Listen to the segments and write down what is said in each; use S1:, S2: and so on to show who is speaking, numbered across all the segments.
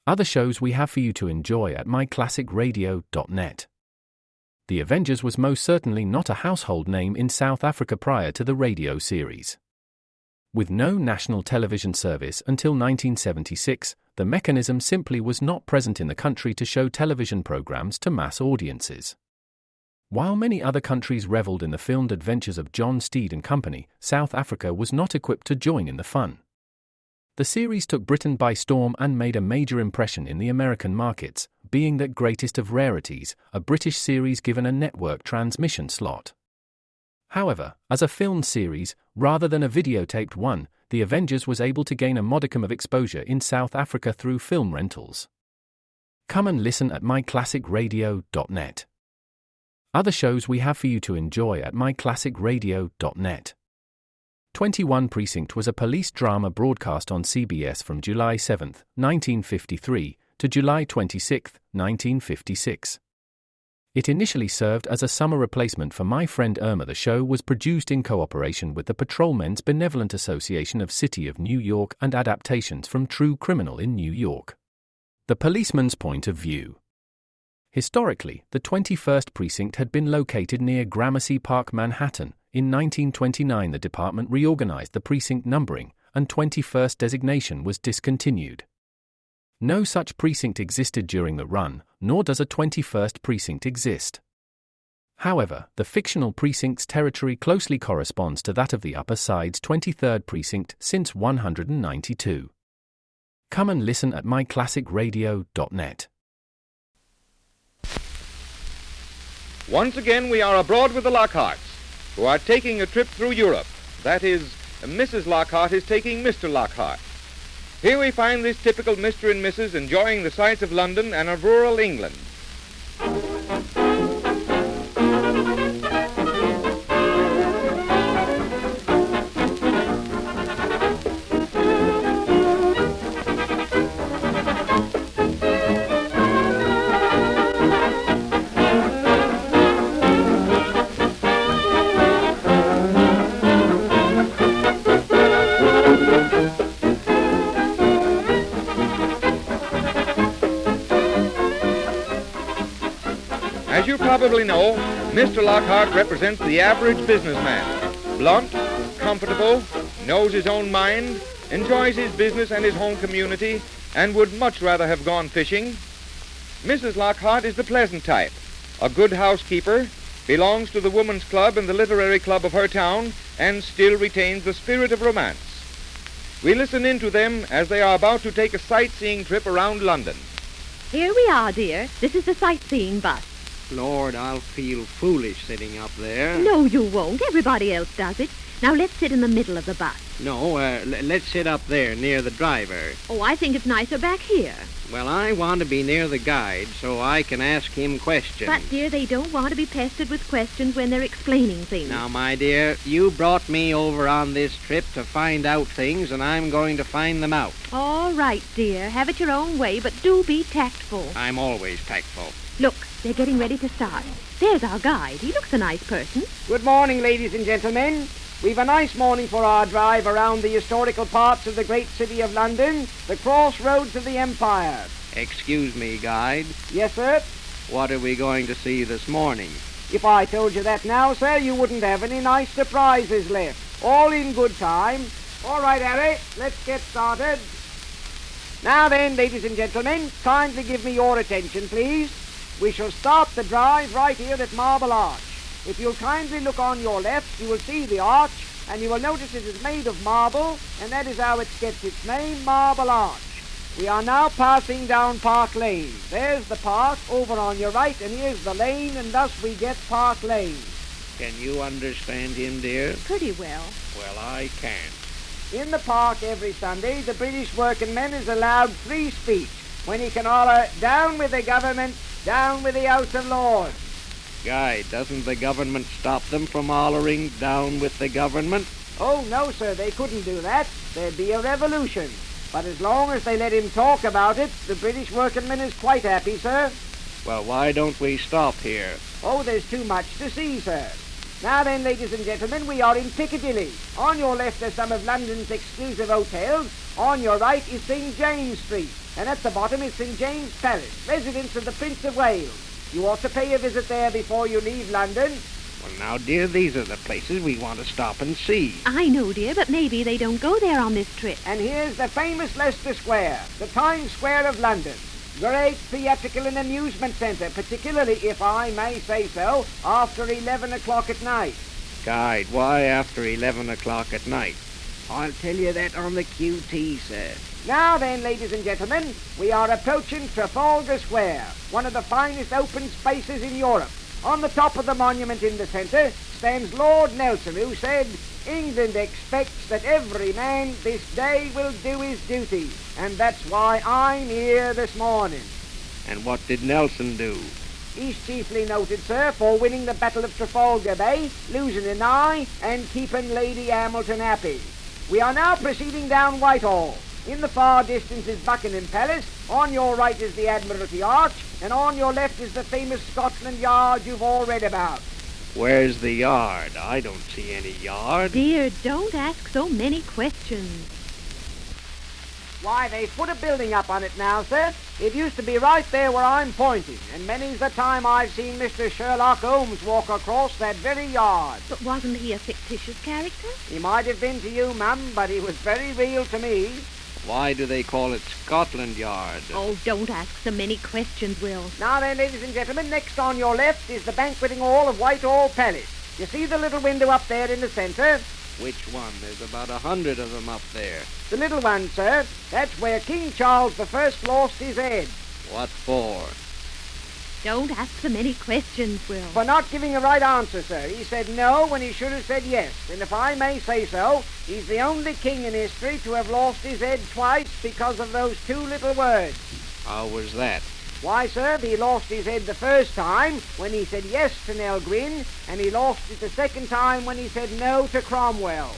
S1: Other shows we have for you to enjoy at myclassicradio.net. The Avengers was most certainly not a household name in South Africa prior to the radio series. With no national television service until 1976, the mechanism simply was not present in the country to show television programs to mass audiences. While many other countries reveled in the filmed adventures of John Steed and company, South Africa was not equipped to join in the fun. The series took Britain by storm and made a major impression in the American markets, being that greatest of rarities, a British series given a network transmission slot. However, as a filmed series, rather than a videotaped one, The Avengers was able to gain a modicum of exposure in South Africa through film rentals. Come and listen at myclassicradio.net. Other shows we have for you to enjoy at myclassicradio.net. 21 Precinct was a police drama broadcast on CBS from July 7, 1953, to July 26, 1956. It initially served as a summer replacement for My Friend Irma. The show was produced in cooperation with the Patrolmen's Benevolent Association of City of New York and adaptations from True Criminal in New York. The Policeman's Point of View. Historically, the 21st Precinct had been located near Gramercy Park, Manhattan. In 1929 the department reorganized the precinct numbering, and 21st designation was discontinued. No such precinct existed during the run, nor does a 21st precinct exist. However, the fictional precinct's territory closely corresponds to that of the Upper Side's 23rd precinct since 192. Come and listen at myclassicradio.net.
S2: Once again we are abroad with the Lockharts, who are taking a trip through Europe. That is, Mrs. Lockhart is taking Mr. Lockhart. Here we find this typical Mr. and Mrs. enjoying the sights of London and of rural England. As you probably know, Mr. Lockhart represents the average businessman. Blunt, comfortable, knows his own mind, enjoys his business and his home community, and would much rather have gone fishing. Mrs. Lockhart is the pleasant type, a good housekeeper, belongs to the Woman's Club and the Literary Club of her town, and still retains the spirit of romance. We listen in to them as they are about to take a sightseeing trip around London.
S3: Here we are, dear. This is the sightseeing bus.
S4: Lord, I'll feel foolish sitting up there.
S3: No, you won't. Everybody else does it. Now, let's sit in the middle of the bus.
S4: No, let's sit up there near the driver.
S3: Oh, I think it's nicer back here.
S4: Well, I want to be near the guide so I can ask him questions.
S3: But, dear, they don't want to be pestered with questions when they're explaining things.
S4: Now, my dear, you brought me over on this trip to find out things, and I'm going to find them out.
S3: All right, dear. Have it your own way, but do be tactful.
S4: I'm always tactful.
S3: Look, they're getting ready to start. There's our guide. He looks a nice person.
S5: Good morning, ladies and gentlemen. We've a nice morning for our drive around the historical parts of the great city of London, the crossroads of the empire.
S4: Excuse me, guide.
S5: Yes, sir?
S4: What are we going to see this morning?
S5: If I told you that now, sir, you wouldn't have any nice surprises left. All in good time. All right, Harry, let's get started. Now then, ladies and gentlemen, kindly give me your attention, please. We shall start the drive right here at Marble Arch. If you'll kindly look on your left, you will see the arch, and you will notice it is made of marble, and that is how it gets its name, Marble Arch. We are now passing down Park Lane. There's the park over on your right, and here's the lane, and thus we get Park Lane.
S4: Can you understand him, dear?
S3: Pretty well.
S4: Well, I can't.
S5: In the park every Sunday, the British working man is allowed free speech when he can holler, "Down with the government, down with the House of Lords."
S4: Guide, doesn't the government stop them from hollering down with the government?
S5: Oh, no, sir, they couldn't do that. There'd be a revolution. But as long as they let him talk about it, the British working man is quite happy, sir.
S4: Well, why don't we stop here?
S5: Oh, there's too much to see, sir. Now then, ladies and gentlemen, we are in Piccadilly. On your left are some of London's exclusive hotels. On your right is St. James Street. And at the bottom is St. James Palace, residence of the Prince of Wales. You ought to pay a visit there before you leave London.
S4: Well, now, dear, these are the places we want to stop and see.
S3: I know, dear, but maybe they don't go there on this trip.
S5: And here's the famous Leicester Square, the Times Square of London. Great theatrical and amusement centre, particularly, if I may say so, after 11 o'clock at night.
S4: Guide, why after 11 o'clock at night? I'll tell you that on the QT, sir.
S5: Now then, ladies and gentlemen, we are approaching Trafalgar Square, one of the finest open spaces in Europe. On the top of the monument in the centre stands Lord Nelson, who said, "England expects that every man this day will do his duty, and that's why I'm here this morning."
S4: And what did Nelson do?
S5: He's chiefly noted, sir, for winning the Battle of Trafalgar Bay, losing an eye, and keeping Lady Hamilton happy. We are now proceeding down Whitehall. In the far distance is Buckingham Palace. On your right is the Admiralty Arch, and on your left is the famous Scotland Yard you've all read about.
S4: Where's the yard? I don't see any yard.
S3: Dear, don't ask so many questions.
S5: Why, they've put a building up on it now, sir. It used to be right there where I'm pointing, and many's the time I've seen Mr. Sherlock Holmes walk across that very yard.
S3: But wasn't he a fictitious character?
S5: He might have been to you, ma'am, but he was very real to me.
S4: Why do they call it Scotland Yard?
S3: Oh, don't ask so many questions, Will.
S5: Now then, ladies and gentlemen, next on your left is the banqueting hall of Whitehall Palace. You see the little window up there in the centre?
S4: Which one? There's about 100 of them up there.
S5: The little one, sir. That's where King Charles I lost his head.
S4: What for?
S3: Don't ask so many questions, Will.
S5: For not giving a right answer, sir. He said no when he should have said yes. And if I may say so, he's the only king in history to have lost his head twice because of those two little words.
S4: How was that?
S5: Why, sir, he lost his head the first time when he said yes to Nell Gwyn, and he lost it the second time when he said no to Cromwell.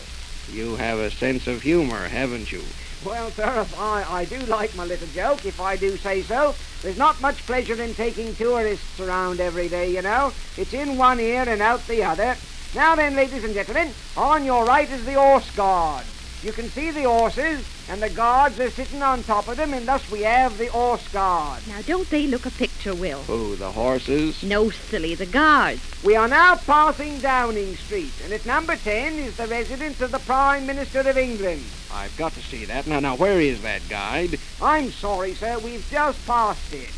S4: You have a sense of humor, haven't you?
S5: Well, sir, I do like my little joke, if I do say so. There's not much pleasure in taking tourists around every day, you know. It's in one ear and out the other. Now then, ladies and gentlemen, on your right is the horse guard. You can see the horses, and the guards are sitting on top of them, and thus we have the horse guard.
S3: Now, don't they look a picture, Will?
S4: Who, the horses?
S3: No, silly, the guards.
S5: We are now passing Downing Street, and at number 10 is the residence of the Prime Minister of England.
S4: I've got to see that. Now, where is that, guide?
S5: I'm sorry, sir, we've just passed it.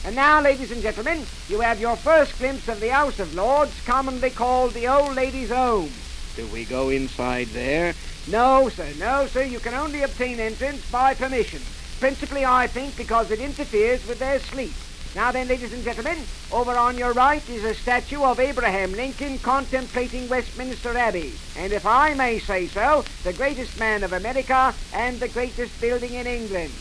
S5: And now, ladies and gentlemen, you have your first glimpse of the House of Lords, commonly called the Old Ladies' Home.
S4: Do we go inside there?
S5: No, sir, you can only obtain entrance by permission. Principally, I think, because it interferes with their sleep. Now then, ladies and gentlemen, over on your right is a statue of Abraham Lincoln contemplating Westminster Abbey. And if I may say so, the greatest man of America and the greatest building in England.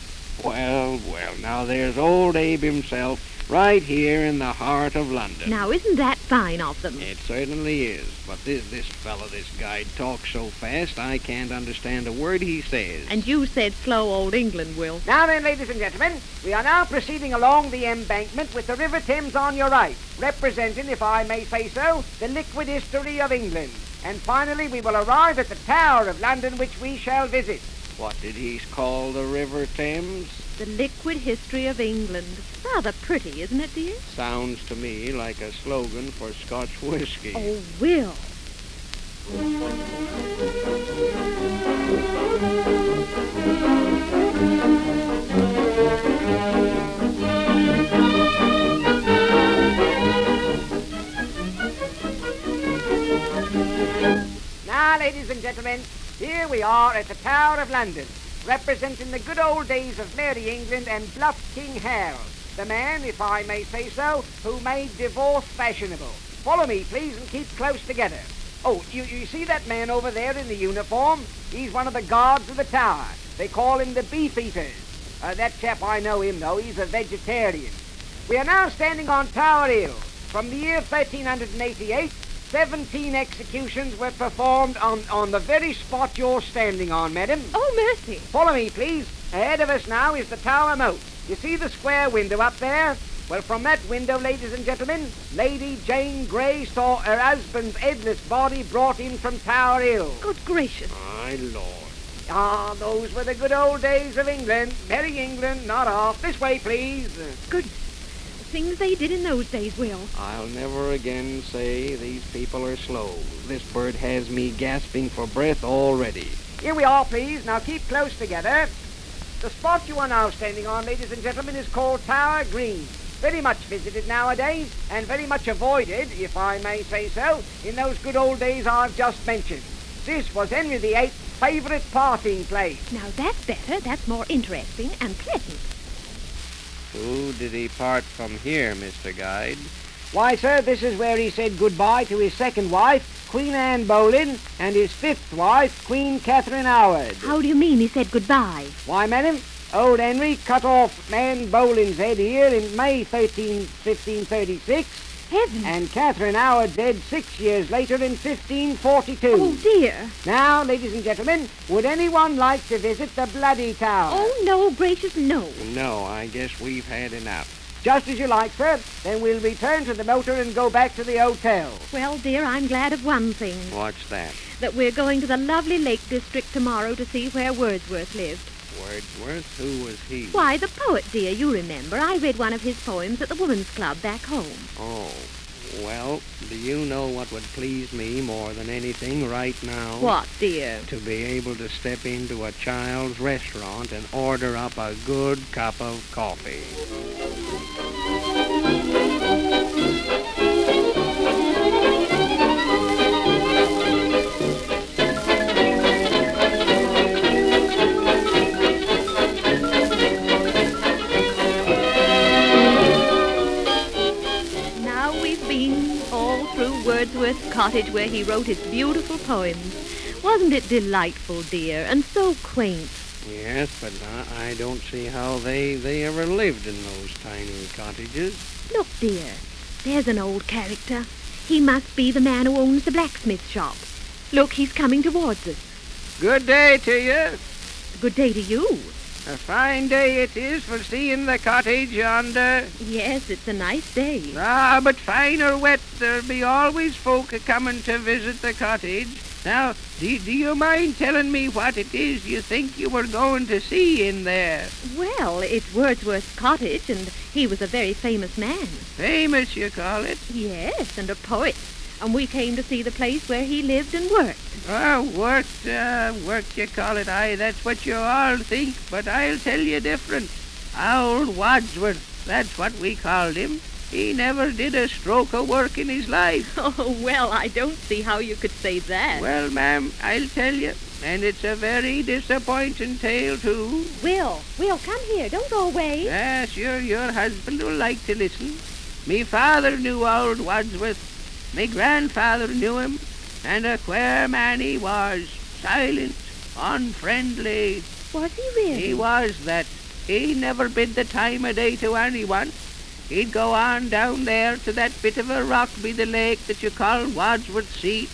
S4: Well, now there's old Abe himself, right here in the heart of London.
S3: Now, isn't that fine of them?
S4: It certainly is. But this fellow, this guide, talks so fast I can't understand a word he says.
S3: And you said slow old England, Will.
S5: Now then, ladies and gentlemen, we are now proceeding along the embankment with the River Thames on your right, representing, if I may say so, the liquid history of England. And finally, we will arrive at the Tower of London, which we shall visit.
S4: What did he call the River Thames?
S3: The liquid history of England. Rather pretty, isn't it, dear?
S4: Sounds to me like a slogan for Scotch whiskey.
S3: Oh, Will.
S5: Now, ladies and gentlemen, here we are at the Tower of London, representing the good old days of Merry England and bluff King Hal, the man, if I may say so, who made divorce fashionable. Follow me, please, and keep close together. Oh, you see that man over there in the uniform? He's one of the guards of the tower. They call him the Beef Eaters. That chap, I know him, though. He's a vegetarian. We are now standing on Tower Hill. From the year 1388, 17 executions were performed on the very spot you're standing on, madam.
S3: Oh, mercy.
S5: Follow me, please. Ahead of us now is the Tower Moat. You see the square window up there? Well, from that window, ladies and gentlemen, Lady Jane Grey saw her husband's headless body brought in from Tower Hill.
S3: Good gracious.
S4: My lord.
S5: Ah, those were the good old days of England. Merry England, not off. This way, please.
S3: Goodness. The things they did in those days, Will.
S4: I'll never again say these people are slow. This bird has me gasping for breath already.
S5: Here we are, please. Now keep close together. The spot you are now standing on, ladies and gentlemen, is called Tower Green. Very much visited nowadays, and very much avoided, if I may say so, in those good old days I've just mentioned. This was Henry VIII's favourite parting place.
S3: Now that's better. That's more interesting and pleasant.
S4: Who did he part from here, Mr. Guide?
S5: Why, sir, this is where he said goodbye to his second wife, Queen Anne Boleyn, and his fifth wife, Queen Catherine Howard.
S3: How do you mean he said goodbye?
S5: Why, madam, old Henry cut off Anne Boleyn's head here in May 1536,
S3: Heavens.
S5: and Catherine Howard dead 6 years later in 1542.
S3: Oh, dear.
S5: Now, ladies and gentlemen, would anyone like to visit the Bloody Tower?
S3: Oh, no, gracious, no.
S4: No, I guess we've had enough.
S5: Just as you like, sir. Then we'll return to the motor and go back to the hotel.
S3: Well, dear, I'm glad of one thing.
S4: What's that?
S3: That we're going to the lovely Lake District tomorrow to see where Wordsworth lived.
S4: Wordsworth? Who was he?
S3: Why, the poet, dear, you remember. I read one of his poems at the Women's Club back home.
S4: Oh, well, do you know what would please me more than anything right now?
S3: What, dear?
S4: To be able to step into a child's restaurant and order up a good cup of coffee.
S3: Wordsworth's cottage where he wrote his beautiful poems. Wasn't it delightful, dear, and so quaint?
S4: Yes, but I don't see how they ever lived in those tiny cottages.
S3: Look, dear, there's an old character. He must be the man who owns the blacksmith shop. Look, he's coming towards us.
S5: Good day to you.
S3: Good day to you.
S5: A fine day it is for seeing the cottage yonder.
S3: Yes, it's a nice day.
S5: Ah, but fine or wet, there'll be always folk a-coming to visit the cottage. Now, do you mind telling me what it is you think you were going to see in there?
S3: Well, it's Wordsworth's cottage, and he was a very famous man.
S5: Famous, you call it?
S3: Yes, and a poet. And we came to see the place where he lived and worked.
S5: Oh, worked you call it. Aye, that's what you all think, but I'll tell you different. Old Wadsworth, that's what we called him. He never did a stroke of work in his life.
S3: Oh, well, I don't see how you could say that.
S5: Well, ma'am, I'll tell you, and it's a very disappointing tale, too.
S3: Will, come here. Don't go away.
S5: Yes, your husband will like to listen. Me father knew old Wadsworth. Me grandfather knew him, and a queer man he was. Silent, unfriendly.
S3: Was he really?
S5: He was that. He never bid the time of day to anyone. He'd go on down there to that bit of a rock by the lake that you call Wadsworth Seat,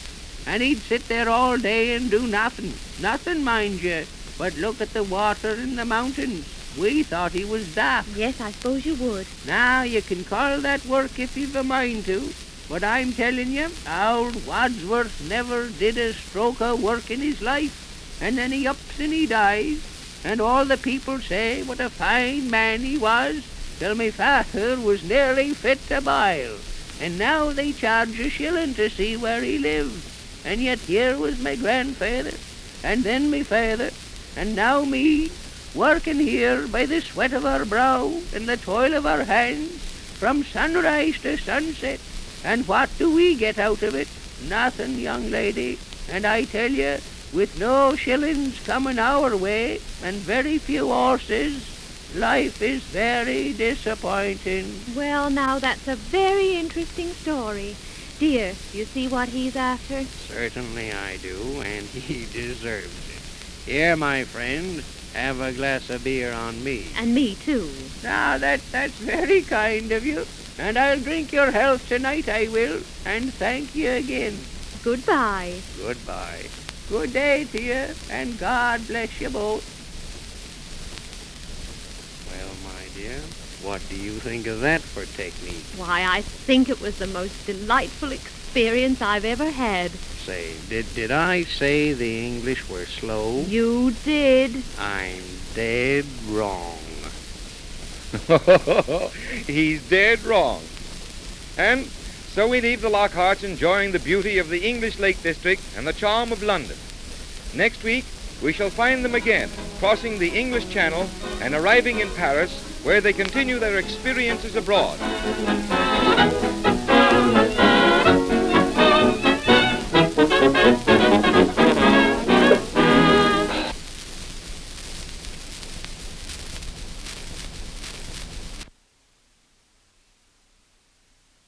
S5: and he'd sit there all day and do nothing. Nothing, mind you, but look at the water in the mountains. We thought he was daft.
S3: Yes, I suppose you would.
S5: Now, you can call that work if you've a mind to. But I'm telling you, old Wadsworth never did a stroke of work in his life. And then he ups and he dies, and all the people say what a fine man he was, till me father was nearly fit to boil. And now they charge a shilling to see where he lived. And yet here was my grandfather, and then me father, and now me, working here by the sweat of our brow and the toil of our hands, from sunrise to sunset. And what do we get out of it? Nothing, young lady. And I tell you, with no shillings coming our way, and very few horses, life is very disappointing.
S3: Well, now, that's a very interesting story. Dear, you see what he's after?
S4: Certainly I do, and he deserves it. Here, my friend, have a glass of beer on me.
S3: And me, too.
S5: Now, that's very kind of you. And I'll drink your health tonight, I will, and thank you again.
S3: Goodbye.
S4: Goodbye.
S5: Good day to you, and God bless you both.
S4: Well, my dear, What do you think of that for technique?
S3: Why, I think it was the most delightful experience I've ever had.
S4: Say, did I say the English were slow?
S3: You did.
S4: I'm dead wrong.
S2: He's dead wrong. And so we leave the Lockharts enjoying the beauty of the English Lake District and the charm of London. Next week, we shall find them again, crossing the English Channel and arriving in Paris, where they continue their experiences abroad.